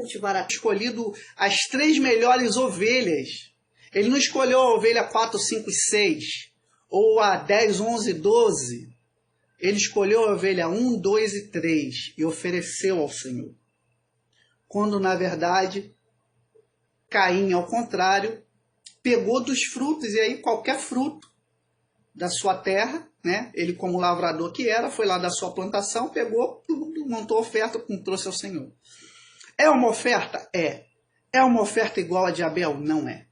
cultivar escolhido as 3 melhores ovelhas. Ele não escolheu a ovelha 4, 5 e 6, ou a 10, 11, 12. Ele escolheu a ovelha 1, 2 e 3 e ofereceu ao Senhor. Quando, na verdade, Caim, ao contrário, pegou dos frutos, e aí qualquer fruto da sua terra, né? Ele, como lavrador que era, foi lá da sua plantação, pegou tudo, montou oferta, trouxe ao Senhor. É uma oferta? É. É uma oferta igual a de Abel? Não é.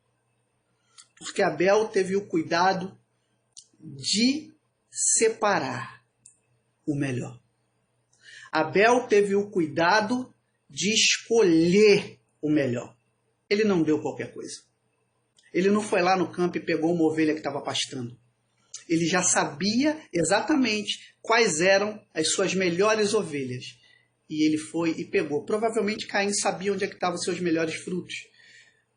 Porque Abel teve o cuidado de separar o melhor. Abel teve o cuidado de escolher o melhor. Ele não deu qualquer coisa. Ele não foi lá no campo e pegou uma ovelha que estava pastando. Ele já sabia exatamente quais eram as suas melhores ovelhas. E ele foi e pegou. Provavelmente Caim sabia onde é que estavam os seus melhores frutos.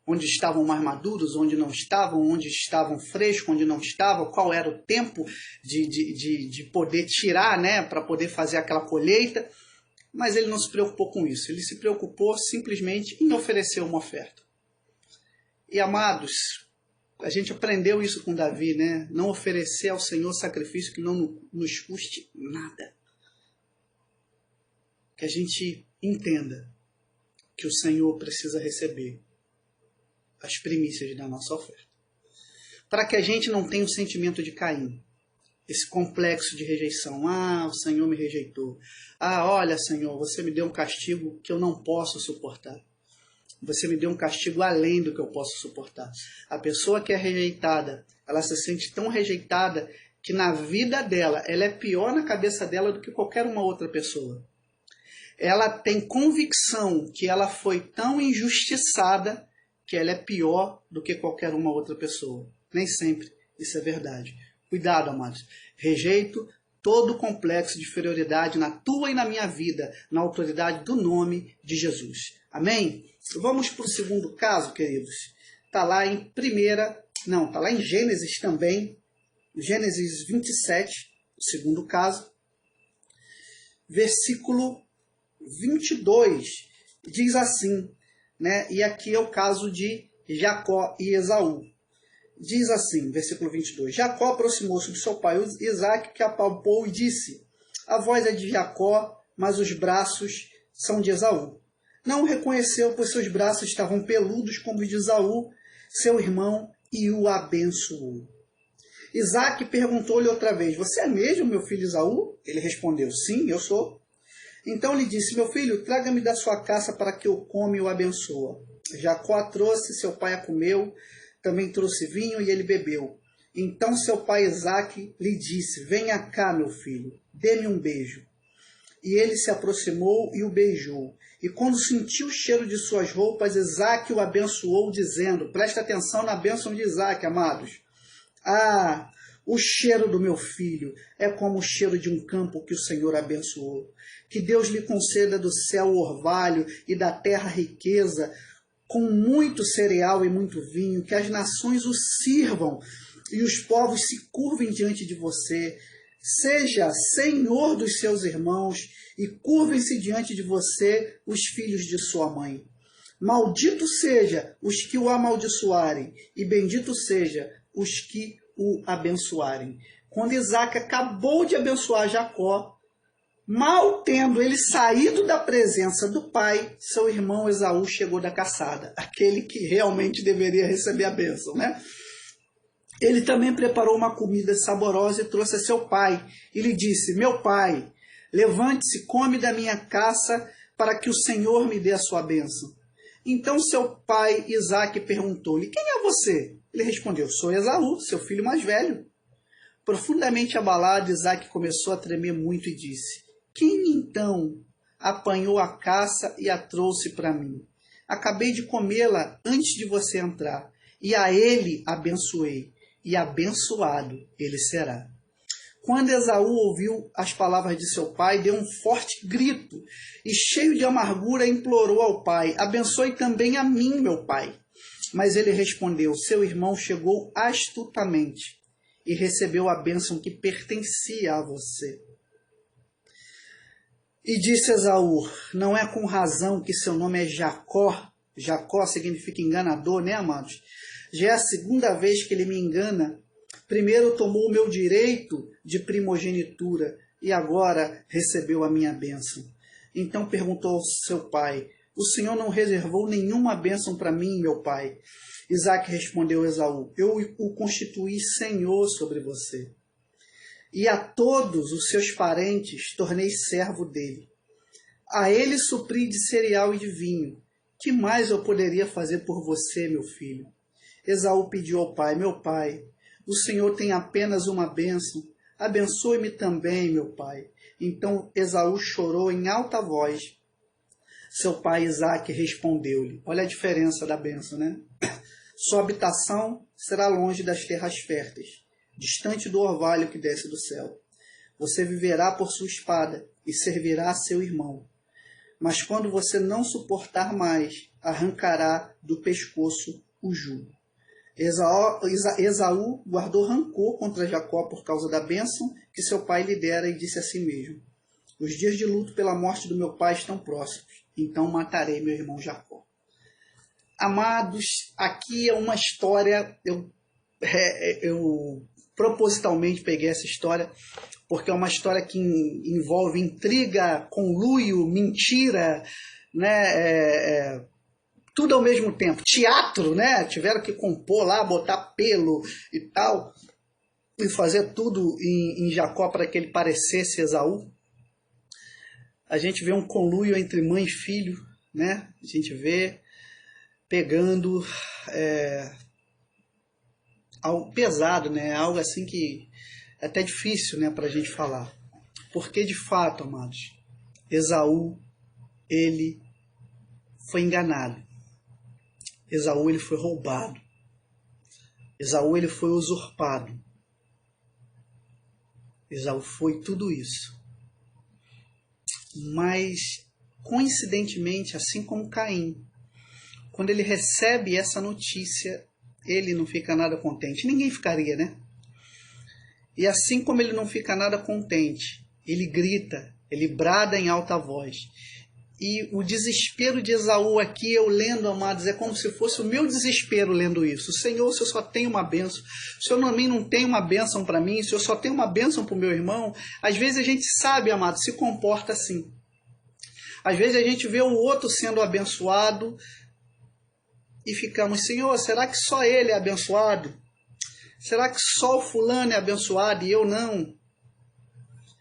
Onde estavam mais maduros, onde não estavam, onde estavam frescos, onde não estavam, qual era o tempo de poder tirar, né, para poder fazer aquela colheita. Mas ele não se preocupou com isso. Ele se preocupou simplesmente em oferecer uma oferta. E, amados, a gente aprendeu isso com Davi, né? Não oferecer ao Senhor sacrifício que não nos custe nada. Que a gente entenda que o Senhor precisa receber as primícias da nossa oferta. Para que a gente não tenha o sentimento de Caim, esse complexo de rejeição. Ah, o Senhor me rejeitou. Ah, olha, Senhor, você me deu um castigo que eu não posso suportar. Você me deu um castigo além do que eu posso suportar. A pessoa que é rejeitada, ela se sente tão rejeitada que na vida dela, ela é pior na cabeça dela do que qualquer uma outra pessoa. Ela tem convicção que ela foi tão injustiçada que ela é pior do que qualquer uma outra pessoa. Nem sempre isso é verdade. Cuidado, amados. Rejeito todo complexo de inferioridade na tua e na minha vida, na autoridade do nome de Jesus. Amém? Vamos para o segundo caso, queridos. Está lá em está lá em Gênesis também, Gênesis 27, o segundo caso, versículo 22, diz assim, né? E aqui é o caso de Jacó e Esaú. Diz assim, versículo 22, Jacó aproximou-se do seu pai Isaque, que apalpou e disse, a voz é de Jacó, mas os braços são de Esaú. Não o reconheceu, pois seus braços estavam peludos como os de Esaú, seu irmão, e o abençoou. Isaque perguntou-lhe outra vez, você é mesmo meu filho Esaú? Ele respondeu, sim, eu sou. Então lhe disse, meu filho, traga-me da sua caça para que eu coma e o abençoa. Jacó a trouxe, seu pai a comeu, também trouxe vinho e ele bebeu. Então seu pai Isaque lhe disse, venha cá, meu filho, dê-me um beijo. E ele se aproximou e o beijou. E quando sentiu o cheiro de suas roupas, Isaque o abençoou, dizendo, presta atenção na bênção de Isaque, amados. Ah, o cheiro do meu filho é como o cheiro de um campo que o Senhor abençoou. Que Deus lhe conceda do céu o orvalho e da terra riqueza, com muito cereal e muito vinho, que as nações o sirvam e os povos se curvem diante de você. Seja senhor dos seus irmãos e curvem-se diante de você os filhos de sua mãe. Maldito seja os que o amaldiçoarem e bendito seja os que o abençoarem. Quando Isaque acabou de abençoar Jacó, mal tendo ele saído da presença do pai, seu irmão Esaú chegou da caçada, aquele que realmente deveria receber a bênção, né? Ele também preparou uma comida saborosa e trouxe a seu pai, e lhe disse, meu pai, levante-se, come da minha caça, para que o Senhor me dê a sua bênção. Então seu pai Isaque perguntou-lhe, quem é você? Ele respondeu, sou Esaú, seu filho mais velho. Profundamente abalado, Isaque começou a tremer muito e disse, quem então apanhou a caça e a trouxe para mim? Acabei de comê-la antes de você entrar, e a ele abençoei, e abençoado ele será. Quando Esaú ouviu as palavras de seu pai, deu um forte grito, e cheio de amargura implorou ao pai, abençoe também a mim, meu pai. Mas ele respondeu, seu irmão chegou astutamente, e recebeu a bênção que pertencia a você. E disse Esaú: não é com razão que seu nome é Jacó. Jacó significa enganador, né, amados? Já é a segunda vez que ele me engana. Primeiro tomou o meu direito de primogenitura e agora recebeu a minha bênção. Então perguntou ao seu pai: o Senhor não reservou nenhuma bênção para mim, meu pai? Isaque respondeu a Esaú: eu o constituí senhor sobre você. E a todos os seus parentes tornei servo dele. A ele supri de cereal e de vinho. Que mais eu poderia fazer por você, meu filho? Esaú pediu ao pai: meu pai, o Senhor tem apenas uma bênção. Abençoe-me também, meu pai. Então Esaú chorou em alta voz. Seu pai Isaque respondeu-lhe: olha a diferença da bênção, né? Sua habitação será longe das terras férteis, distante do orvalho que desce do céu. Você viverá por sua espada e servirá a seu irmão. Mas quando você não suportar mais, arrancará do pescoço o jugo. Esaú guardou rancor contra Jacó por causa da bênção que seu pai lhe dera e disse a si mesmo: os dias de luto pela morte do meu pai estão próximos, então matarei meu irmão Jacó. Amados, aqui é uma história, eu propositalmente peguei essa história, porque é uma história que envolve intriga, conluio, mentira, né? Tudo ao mesmo tempo. Teatro, né? Tiveram que compor lá, botar pelo e tal, e fazer tudo em Jacó para que ele parecesse Esaú. A gente vê um conluio entre mãe e filho, né? A gente vê pegando algo pesado, né? Algo assim que é até difícil, né, para a gente falar. Porque, de fato, amados, Esaú, ele foi enganado. Esaú, ele foi roubado. Esaú, ele foi usurpado. Esaú foi tudo isso. Mas, coincidentemente, assim como Caim, quando ele recebe essa notícia, ele não fica nada contente. Ninguém ficaria, né? E assim como ele não fica nada contente, ele grita, ele brada em alta voz. E o desespero de Esaú aqui, eu lendo, amados, é como se fosse o meu desespero lendo isso. Senhor, se eu só tenho uma bênção, o Senhor também não tem uma bênção para mim, se eu só tenho uma bênção para o meu irmão. Às vezes a gente sabe, amado, se comporta assim. Às vezes a gente vê o outro sendo abençoado e ficamos: Senhor, será que só ele é abençoado? Será que só o fulano é abençoado e eu não?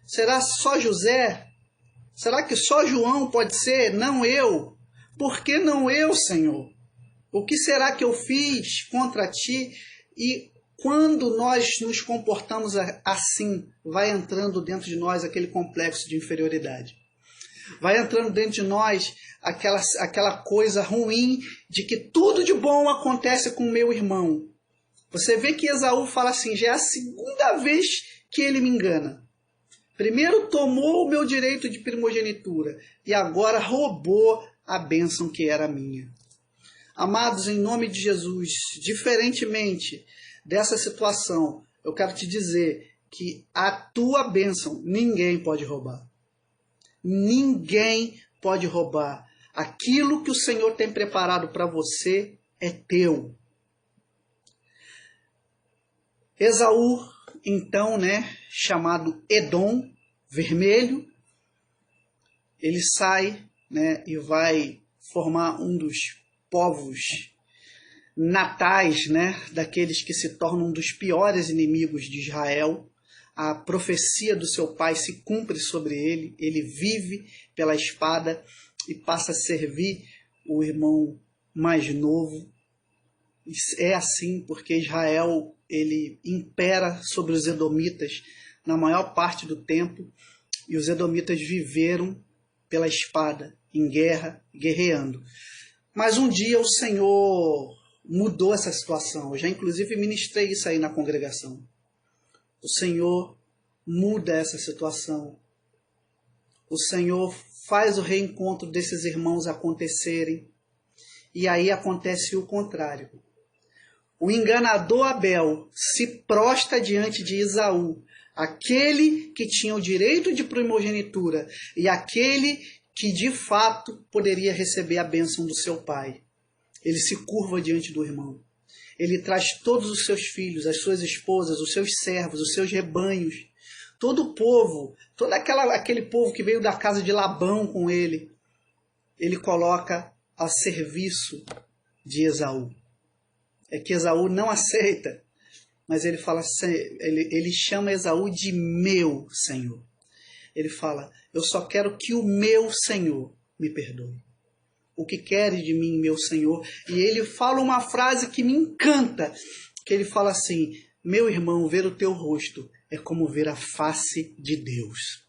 Será só José? Será que só João pode ser? Não eu? Por que não eu, Senhor? O que será que eu fiz contra ti? E quando nós nos comportamos assim, vai entrando dentro de nós aquele complexo de inferioridade. Vai entrando dentro de nós aquela coisa ruim de que tudo de bom acontece com o meu irmão. Você vê que Esaú fala assim: já é a segunda vez que ele me engana. Primeiro tomou o meu direito de primogenitura e agora roubou a bênção que era minha. Amados, em nome de Jesus, diferentemente dessa situação, eu quero te dizer que a tua bênção ninguém pode roubar. Ninguém pode roubar. Aquilo que o Senhor tem preparado para você é teu. Esaú, então, né, chamado Edom, vermelho, ele sai, né, e vai formar um dos povos natais, né, daqueles que se tornam um dos piores inimigos de Israel. A profecia do seu pai se cumpre sobre ele, ele vive pela espada e passa a servir o irmão mais novo. É assim porque Israel, ele impera sobre os edomitas na maior parte do tempo, e os edomitas viveram pela espada, em guerra, guerreando. Mas um dia o Senhor mudou essa situação. Eu já inclusive ministrei isso aí na congregação. O Senhor muda essa situação. O Senhor faz o reencontro desses irmãos acontecerem. E aí acontece o contrário. O enganador Abel se prostra diante de Esaú, aquele que tinha o direito de primogenitura e aquele que de fato poderia receber a bênção do seu pai. Ele se curva diante do irmão. Ele traz todos os seus filhos, as suas esposas, os seus servos, os seus rebanhos, todo o povo, aquele povo que veio da casa de Labão com ele. Ele coloca a serviço de Esaú. É que Esaú não aceita, mas ele fala, ele chama Esaú de meu Senhor. Ele fala, eu só quero que o meu Senhor me perdoe. O que queres de mim, meu Senhor? E ele fala uma frase que me encanta, que ele fala assim, meu irmão, ver o teu rosto é como ver a face de Deus.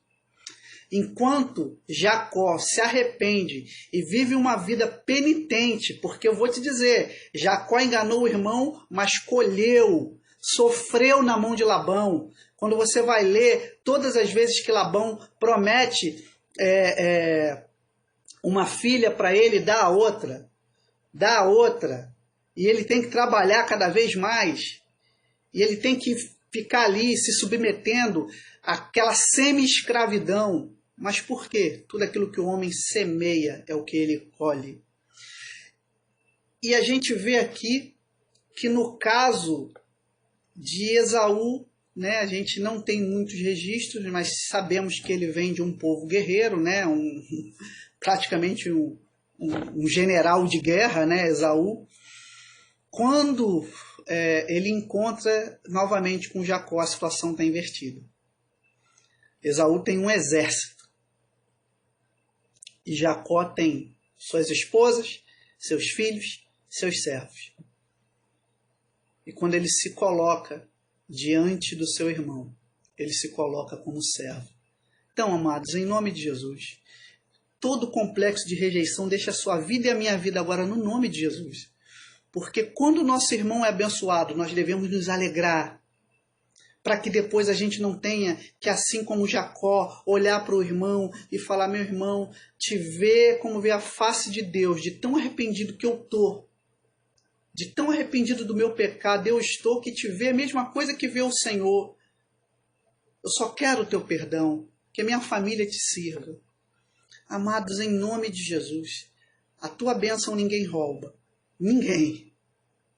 Enquanto Jacó se arrepende e vive uma vida penitente, porque eu vou te dizer, Jacó enganou o irmão, mas colheu, sofreu na mão de Labão. Quando você vai ler, todas as vezes que Labão promete uma filha para ele, dá a outra, e ele tem que trabalhar cada vez mais, e ele tem que ficar ali se submetendo àquela semi-escravidão. Mas por quê? Tudo aquilo que o homem semeia é o que ele colhe. E a gente vê aqui que no caso de Esaú, né, a gente não tem muitos registros, mas sabemos que ele vem de um povo guerreiro, né, praticamente um general de guerra, né, Esaú. Quando ele encontra novamente com Jacó, a situação está invertida. Esaú tem um exército. E Jacó tem suas esposas, seus filhos, seus servos. E quando ele se coloca diante do seu irmão, ele se coloca como servo. Então, amados, em nome de Jesus, todo complexo de rejeição deixa a sua vida e a minha vida agora no nome de Jesus. Porque quando o nosso irmão é abençoado, nós devemos nos alegrar, para que depois a gente não tenha que, assim como Jacó, olhar para o irmão e falar, meu irmão, te ver como ver a face de Deus, de tão arrependido que eu estou, de tão arrependido do meu pecado, eu estou, que te vê a mesma coisa que vê o Senhor. Eu só quero o teu perdão, que a minha família te sirva. Amados, em nome de Jesus, a tua bênção ninguém rouba, ninguém,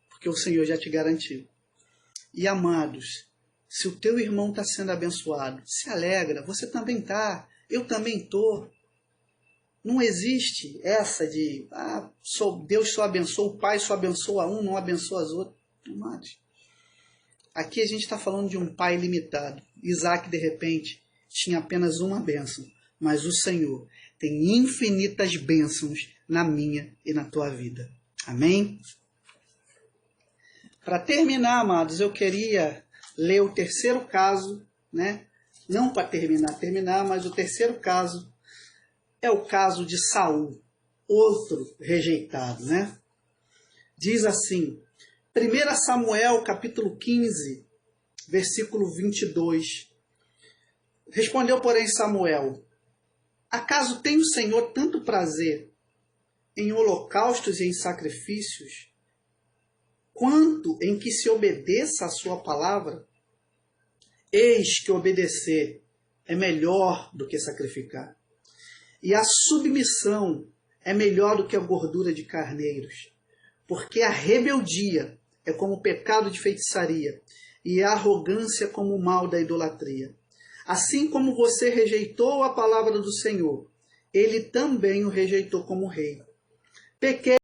porque o Senhor já te garantiu. E amados, se o teu irmão está sendo abençoado, se alegra, você também está, eu também estou. Não existe essa de, Deus só abençoa, o pai só abençoa um, não abençoa as outras. Amados, aqui a gente está falando de um pai limitado. Isaac, de repente, tinha apenas uma bênção, mas o Senhor tem infinitas bênçãos na minha e na tua vida. Amém? Para terminar, amados, eu queria ler o terceiro caso, né? Não para terminar, mas o terceiro caso é o caso de Saul, outro rejeitado, né? Diz assim, 1 Samuel, capítulo 15, versículo 22. Respondeu, porém, Samuel, acaso tem o Senhor tanto prazer em holocaustos e em sacrifícios, quanto em que se obedeça a sua palavra? Eis que obedecer é melhor do que sacrificar, e a submissão é melhor do que a gordura de carneiros, porque a rebeldia é como o pecado de feitiçaria, e a arrogância como o mal da idolatria. Assim como você rejeitou a palavra do Senhor, ele também o rejeitou como rei. Pequei